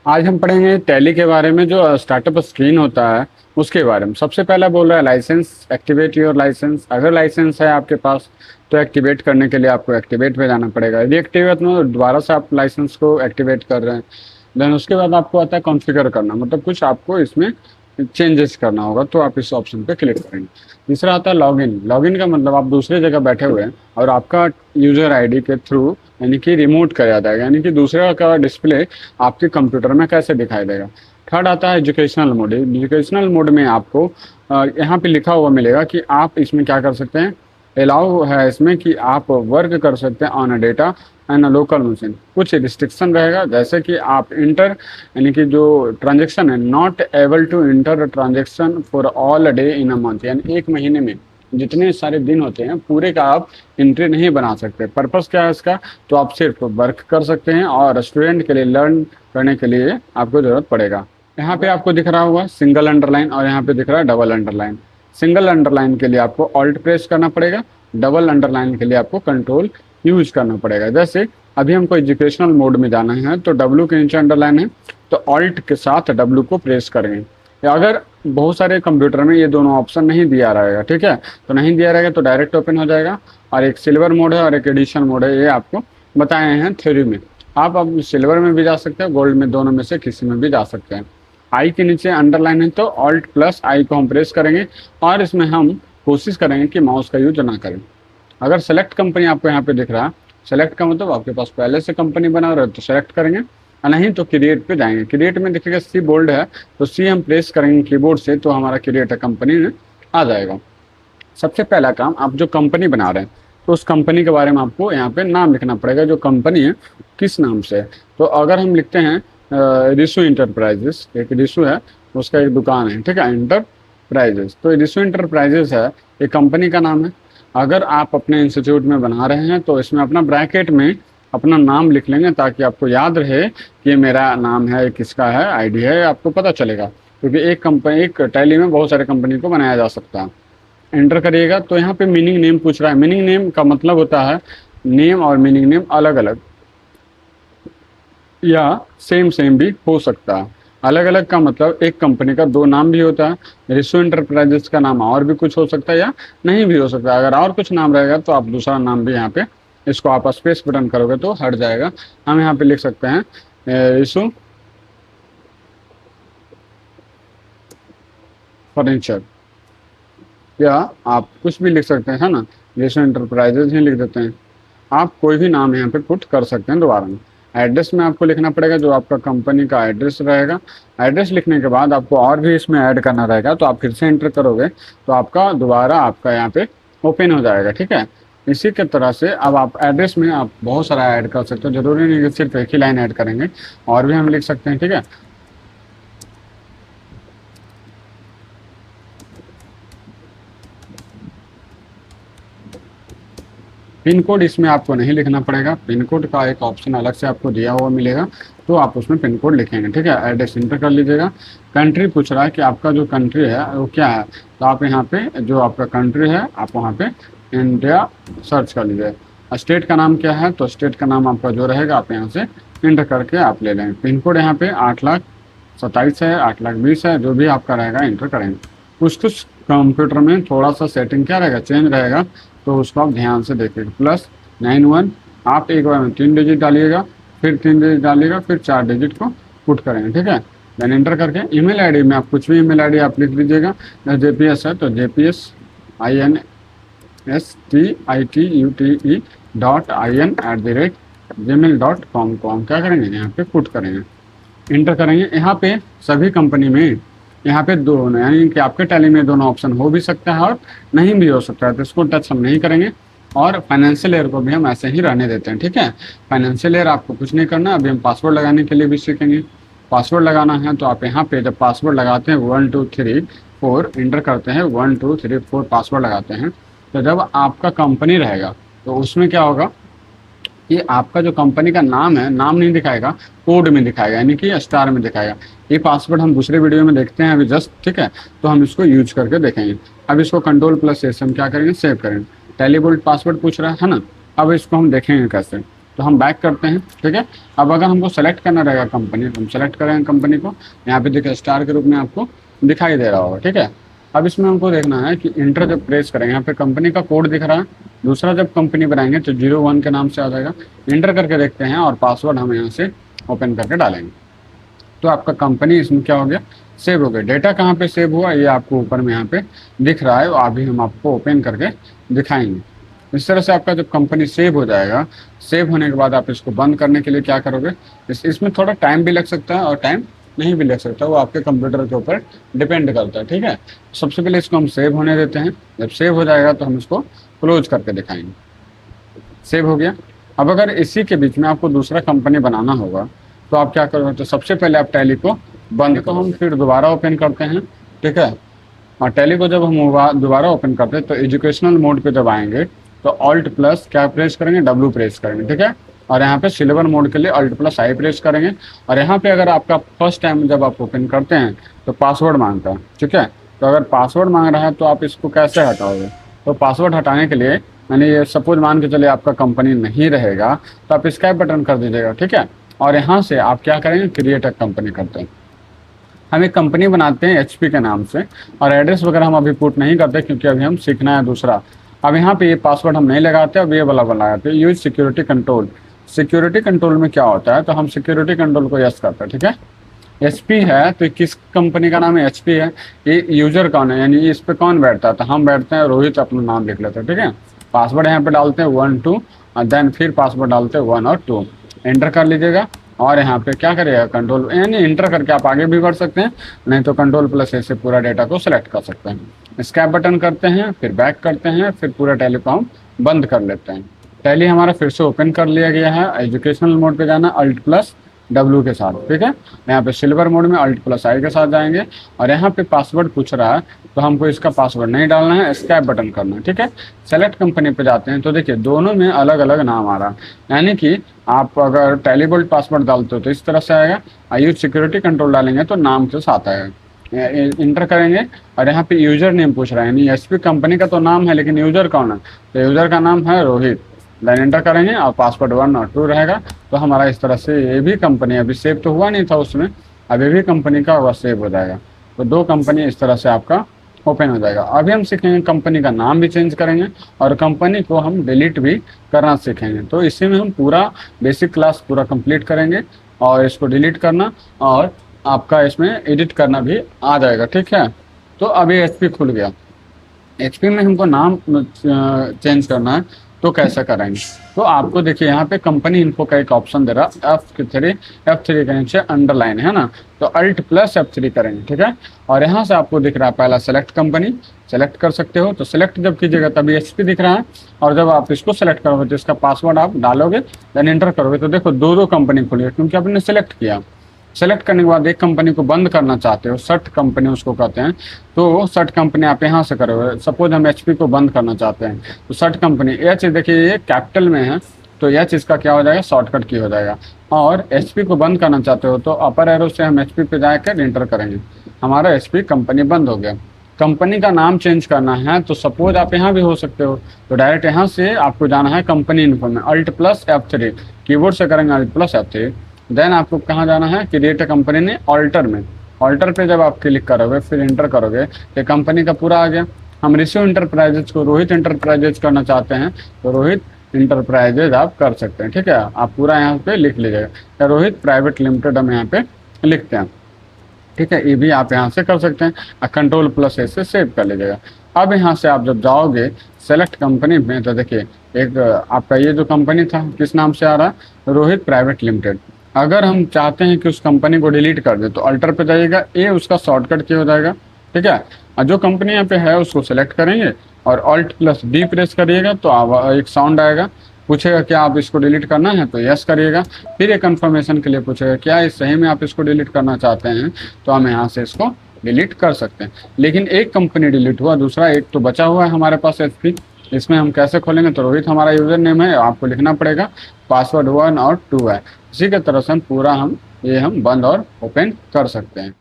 आज हम पढ़ेंगे टैली के बारे में। जो स्टार्टअप स्क्रीन होता है उसके बारे में सबसे पहला बोल रहा है लाइसेंस, एक्टिवेट योर लाइसेंस। अगर लाइसेंस है आपके पास तो एक्टिवेट करने के लिए आपको एक्टिवेट पे जाना पड़ेगा। यदि एक्टिवेट में दोबारा से आप लाइसेंस को एक्टिवेट कर रहे हैं, देन उसके बाद आपको आता है कॉन्फ़िगर करना, मतलब कुछ आपको इसमें चेंजेस करना होगा, तो आप इस ऑप्शन पे क्लिक करेंगे। तीसरा आता है लॉगिन। लॉगिन का मतलब आप दूसरे जगह बैठे हुए हैं और आपका यूजर आईडी के थ्रू यानी कि रिमोट कराया जाएगा, यानी कि दूसरे का डिस्प्ले आपके कंप्यूटर में कैसे दिखाई देगा। थर्ड आता है एजुकेशनल मोड। एजुकेशनल मोड में आपको यहाँ पे लिखा हुआ मिलेगा कि आप इसमें क्या कर सकते हैं। अलाउ है इसमें कि आप वर्क कर सकते हैं on a data and a local machine. कुछ रिस्ट्रिक्शन रहेगा, जैसे कि आप इंटर यानी कि जो ट्रांजेक्शन है, not able to enter transaction for all day in a month, यानी एक महीने में जितने सारे दिन होते हैं पूरे का आप एंट्री नहीं बना सकते। पर्पस क्या है इसका, तो आप सिर्फ वर्क कर सकते हैं और स्टूडेंट के लिए लर्न करने के लिए आपको ज़रूरत पड़ेगा। यहाँ पे आपको दिख रहा होगा सिंगल अंडरलाइन और यहाँ पे दिख रहा है डबल अंडरलाइन। सिंगल अंडरलाइन के लिए आपको ऑल्ट प्रेस करना पड़ेगा, डबल अंडरलाइन के लिए आपको कंट्रोल यूज करना पड़ेगा। जैसे अभी हमको एजुकेशनल मोड में जाना है तो डब्ल्यू के नीचे अंडरलाइन है तो ऑल्ट के साथ डब्ल्यू को प्रेस करेंगे। अगर बहुत सारे कंप्यूटर में ये दोनों ऑप्शन नहीं दिया रहेगा, ठीक है, तो नहीं दिया रहेगा तो डायरेक्ट ओपन हो जाएगा। और एक सिल्वर मोड है और एक एडिशन मोड है, ये आपको बताए हैं थ्योरी में। आप अब सिल्वर में भी जा सकते हैं, गोल्ड में, दोनों में से किसी में भी जा सकते हैं। आई के नीचे अंडरलाइन है तो ऑल्ट प्लस आई को हम प्रेस करेंगे और इसमें हम कोशिश करेंगे कि माउस का यूज ना करें। अगर सेलेक्ट कंपनी आपको यहाँ पे दिख रहा है, सेलेक्ट का मतलब आपके पास पहले से कंपनी बना रहा है तो सेलेक्ट करेंगे, और नहीं तो क्रिएट पे जाएंगे। क्रिएट में देखिएगा सी बोल्ड है तो सी हम प्रेस करेंगे कीबोर्ड से तो हमारा क्रिएट कंपनी में आ जाएगा। सबसे पहला काम, आप जो कंपनी बना रहे हैं तो उस कंपनी के बारे में आपको यहाँ पे नाम लिखना पड़ेगा, जो कंपनी है किस नाम से है। तो अगर हम लिखते हैं रिसु इंटरप्राइजेस, एक रिसु है उसका एक दुकान है, ठीक है, इंटरप्राइजेस, तो रिसु इंटरप्राइजेस है, एक कंपनी का नाम है। अगर आप अपने इंस्टीट्यूट में बना रहे हैं तो इसमें अपना ब्रैकेट में अपना नाम लिख लेंगे ताकि आपको याद रहे कि ये मेरा नाम है, किसका है, आईडी है, आपको पता चलेगा। क्योंकि एक टैली में बहुत सारे कंपनी को बनाया जा सकता है। एंटर करिएगा तो यहाँ पे मीनिंग नेम पूछ रहा है। मीनिंग नेम का मतलब होता है नेम और मीनिंग नेम अलग अलग या सेम सेम भी हो सकता है। अलग अलग का मतलब एक कंपनी का दो नाम भी होता है। रिसो इंटरप्राइजेस का नाम और भी कुछ हो सकता है या नहीं भी हो सकता है। अगर और कुछ नाम रहेगा तो आप दूसरा नाम भी यहाँ पे, इसको आप स्पेस बटन करोगे तो हट जाएगा। हम यहाँ पे लिख सकते हैं रिसो फर्नीचर, या आप कुछ भी लिख सकते हैं, है ना, रिसो इंटरप्राइजेस ही लिख देते हैं। आप कोई भी नाम यहाँ पे पुट कर सकते हैं दोबारा में। एड्रेस में आपको लिखना पड़ेगा जो आपका कंपनी का एड्रेस रहेगा। एड्रेस लिखने के बाद आपको और भी इसमें ऐड करना रहेगा, तो आप फिर से एंटर करोगे तो आपका दोबारा आपका यहाँ पे ओपन हो जाएगा, ठीक है। इसी के तरह से अब आप एड्रेस में आप बहुत सारा ऐड कर सकते हो, जरूरी नहीं कि सिर्फ एक ही लाइन ऐड करेंगे, और भी हम लिख सकते हैं, ठीक है। पिन कोड इसमें आपको नहीं लिखना पड़ेगा, पिन कोड का एक ऑप्शन अलग से आपको दिया हुआ मिलेगा, तो आप उसमें पिन कोड लिखेंगे, ठीक है। एड्रेस इंटर कर लीजिएगा। कंट्री पूछ रहा है कि आपका जो कंट्री है वो क्या है, तो आप यहाँ पे जो आपका कंट्री है आप वहाँ पे इंडिया सर्च कर लीजिए। स्टेट का नाम क्या है, तो स्टेट का नाम आपका जो रहेगा आप यहाँ से इंटर करके आप ले लेंगे। पिन कोड यहाँ पे 8,27,000 है, 8,20,000 है, जो भी आपका रहेगा इंटर करेंगे। कुछ कंप्यूटर में थोड़ा सा सेटिंग क्या रहेगा, चेंज रहेगा, तो उसको आप ध्यान से देखिएगा। +91 आप एक बार में 3 डिजिट डालिएगा, फिर 3 डिजिट डालिएगा, फिर 4 डिजिट को पुट करेंगे, ठीक है। देन एंटर करके ईमेल आईडी में आप कुछ भी ईमेल आईडी आप लिख दीजिएगा। JPS है तो JPSINSTITUTE.IN@gmail.com को हम क्या करेंगे, यहाँ पे पुट करेंगे, इंटर करेंगे। यहाँ पे सभी कंपनी में यहाँ पे दोनों, यानी कि आपके टैली में दोनों ऑप्शन हो भी सकता है और नहीं भी हो सकता है, तो इसको टच हम नहीं करेंगे। और फाइनेंशियल ईयर को भी हम ऐसे ही रहने देते हैं, ठीक है। फाइनेंशियल ईयर आपको कुछ नहीं करना। अभी हम पासवर्ड लगाने के लिए भी सीखेंगे। पासवर्ड लगाना है तो आप यहाँ पे जब पासवर्ड लगाते हैं 1 2 3 4 इंटर करते हैं, 1 2 3 4 पासवर्ड लगाते हैं, तो जब आपका कंपनी रहेगा तो उसमें क्या होगा कि आपका जो कंपनी का नाम है, नाम नहीं दिखाएगा, कोड में दिखाएगा, यानी कि स्टार में दिखाएगा। ये पासवर्ड हम दूसरे वीडियो में देखते हैं अभी जस्ट, ठीक है, तो हम इसको यूज करके देखेंगे। अब इसको Ctrl+S हम क्या करेंगे, सेव करेंगे। टैली बोल्ट पासवर्ड पूछ रहा है ना, अब इसको हम देखेंगे कैसे। तो हम बैक करते हैं। ठीक है, अब अगर हमको सेलेक्ट करना रहेगा कंपनी, तो हम सेलेक्ट करेंगे कंपनी को। यहाँ पे देखिए स्टार के रूप में आपको दिखाई दे रहा होगा। ठीक है, अब इसमें हमको देखना है कि इंटर जब प्रेस करेंगे, यहाँ पे कंपनी का कोड दिख रहा है, दूसरा जब कंपनी बनाएंगे तो 01 के नाम से आ जाएगा। इंटर करके देखते हैं और पासवर्ड हम यहाँ से ओपन करके डालेंगे, तो आपका कंपनी इसमें क्या हो गया, सेव हो गया। डेटा कहाँ पे सेव हुआ ये आपको ऊपर में यहाँ पे दिख रहा है, अभी हम आपको ओपन करके दिखाएंगे। इस तरह से आपका जब कंपनी सेव हो जाएगा, सेव होने के बाद आप इसको बंद करने के लिए क्या करोगे, इसमें थोड़ा टाइम भी लग सकता है और टाइम नहीं भी लग सकता, वो आपके कंप्यूटर के ऊपर डिपेंड करता है। ठीक है, सबसे पहले इसको हम सेव होने देते हैं, जब सेव हो जाएगा तो हम इसको क्लोज करके दिखाएंगे। सेव हो गया। अब अगर इसी के बीच में आपको दूसरा कंपनी बनाना होगा तो आप क्या करोगे, तो सबसे पहले आप टैली को बंद को हम फिर दोबारा ओपन करते हैं। ठीक है, और टैली को जब हम दोबारा ओपन करते हैं तो एजुकेशनल मोड पे जब आएंगे तो ऑल्ट प्लस क्या प्रेस करेंगे, W प्रेस करेंगे। ठीक है, और यहाँ पे सिल्वर मोड के लिए ऑल्ट प्लस I प्रेस करेंगे। और यहाँ पे अगर आपका फर्स्ट टाइम जब आप ओपन करते हैं तो पासवर्ड मांगता है। ठीक है, तो अगर पासवर्ड मांग रहा है तो आप इसको कैसे हटाओगे, तो पासवर्ड हटाने के लिए यानी ये सपोज मान के चलिए आपका कंपनी नहीं रहेगा तो आप स्कैप बटन कर दीजिएगा। ठीक है, और यहाँ से आप क्या करेंगे, क्रिएट अ कंपनी करते हैं। हम एक कंपनी बनाते हैं HP के नाम से, और एड्रेस वगैरह हम अभी पुट नहीं करते क्योंकि अभी हम सीखना है दूसरा। अब यहाँ पे ये पासवर्ड हम नहीं लगाते, अब ये वाला लगाते हैं, use security control. Security control में क्या होता है, तो हम सिक्योरिटी कंट्रोल को यस करते हैं। ठीक है, HP है तो किस कंपनी का नाम है, HP है। ये यूजर कौन है, यानी इस पे कौन बैठता है, तो हम बैठते हैं रोहित, अपना नाम लिख लेते हैं। ठीक है, पासवर्ड यहाँ पे डालते हैं 1 2 और देन फिर पासवर्ड डालते हैं 1 और 2, एंटर कर लीजिएगा। और यहाँ पे क्या करिएगा, कंट्रोल यानी इंटर करके आप आगे भी बढ़ सकते हैं, नहीं तो कंट्रोल प्लस ऐसे पूरा डेटा को सिलेक्ट कर सकते हैं। स्कैप बटन करते हैं, फिर बैक करते हैं, फिर पूरा टैली को हम बंद कर लेते हैं। टैली हमारा फिर से ओपन कर लिया गया है। एजुकेशनल मोड पे जाना अल्ट प्लस W के साथ। ठीक है, यहाँ पे सिल्वर मोड में अल्ट प्लस I के साथ जाएंगे, और यहाँ पे पासवर्ड पूछ रहा है तो हमको इसका पासवर्ड नहीं डालना है, स्कैप बटन करना है। ठीक है, सेलेक्ट कंपनी पे जाते हैं तो देखिए दोनों में अलग अलग नाम आ रहा है, यानी कि आप अगर टैली बोल्ट पासवर्ड डालते हो तो इस तरह से आएगा, यूज सिक्योरिटी कंट्रोल डालेंगे तो नाम के साथ आएगा। इंटर करेंगे और यहाँ पे यूजर नेम पूछ रहा है, यानी HP कंपनी का तो नाम है लेकिन यूजर कौन है, तो यूजर का नाम है रोहित। देन एंटर करेंगे और पासवर्ड 1 और 2 रहेगा, तो हमारा इस तरह से ये भी कंपनी अभी सेव तो हुआ नहीं था उसमें, अभी भी कंपनी का वह सेव हो जाएगा। तो 2 कंपनी इस तरह से आपका ओपन हो जाएगा। अभी हम सीखेंगे कंपनी का नाम भी चेंज करेंगे और कंपनी को हम डिलीट भी करना सीखेंगे। तो इसी में हम पूरा बेसिक क्लास पूरा कंप्लीट करेंगे और इसको डिलीट करना और आपका इसमें एडिट करना भी आ जाएगा। ठीक है, तो अभी HP खुल गया। HP में हमको नाम चेंज करना है तो कैसे करेंगे, तो आपको देखिए यहाँ पे कंपनी इन्फो का एक ऑप्शन दे रहा है, F3 के नीचे अंडरलाइन है ना, तो अल्ट प्लस F3 करेंगे। ठीक है, और यहाँ से आपको दिख रहा है पहला सेलेक्ट कंपनी, सेलेक्ट कर सकते हो। तो सेलेक्ट जब कीजिएगा तभी HP दिख रहा है, और जब आप इसको सेलेक्ट करोगे तो इसका पासवर्ड आप डालोगे, देन एंटर करोगे तो देखो 2 कंपनी खुली क्योंकि आपने सेलेक्ट किया। सेलेक्ट करने के बाद एक कंपनी को बंद करना चाहते हो, सर्ट कंपनी उसको कहते हैं, तो सर्ट कंपनी आप यहाँ से करोगे। सपोज हम HP को बंद करना चाहते हैं तो सर्ट कंपनी H देखिए ये कैपिटल में है तो H इसका क्या हो जाएगा, शॉर्टकट की हो जाएगा। और HP को बंद करना चाहते हो तो अपर एरो से हम HP पे जाकर एंटर करेंगे, हमारा HP कंपनी बंद हो गया। कंपनी का नाम चेंज करना है तो सपोज आप यहाँ भी हो सकते हो, तो डायरेक्ट यहाँ से आपको जाना है कंपनी इन्फो में, अल्ट प्लस F3 कीबोर्ड से करेंगे, अल्ट प्लस F3। देन आपको कहाँ जाना है, क्रिएट कंपनी ने ऑल्टर में, ऑल्टर पे जब आप क्लिक करोगे फिर इंटर करोगे तो कंपनी का पूरा आ गया। हम ऋषि इंटरप्राइजेज को रोहित इंटरप्राइजेज करना चाहते हैं तो रोहित इंटरप्राइजेज आप कर सकते हैं। ठीक है, आप पूरा यहाँ पे लिख लीजिएगा, रोहित प्राइवेट लिमिटेड हम यहाँ पे लिखते हैं। ठीक है, ये भी आप यहाँ से कर सकते हैं, कंट्रोल प्लस ऐसे सेव कर लीजिएगा। अब यहाँ से आप जब जाओगे सेलेक्ट कंपनी में तो देखिए एक आपका ये जो कंपनी था किस नाम से आ रहा है, रोहित प्राइवेट लिमिटेड। अगर हम चाहते हैं कि उस कंपनी को डिलीट कर दे तो अल्टर पे जाइएगा, ये उसका शॉर्टकट की हो जाएगा। ठीक है, और जो कंपनी यहाँ पे है उसको सेलेक्ट करेंगे और ऑल्ट प्लस D प्रेस करिएगा तो एक साउंड आएगा, पूछेगा क्या आप इसको डिलीट करना है तो यस करिएगा। फिर एक कंफर्मेशन के लिए पूछेगा क्या इस सही में आप इसको डिलीट करना चाहते हैं, तो हम यहाँ से इसको डिलीट कर सकते हैं। लेकिन एक कंपनी डिलीट हुआ, दूसरा एक तो बचा हुआ है हमारे पास HP, इसमें हम कैसे खोलेंगे, तो रोहित हमारा यूजर नेम है, आपको लिखना पड़ेगा, पासवर्ड 1 और 2 है। इसी के तरह से हम पूरा ये हम बंद और ओपन कर सकते हैं।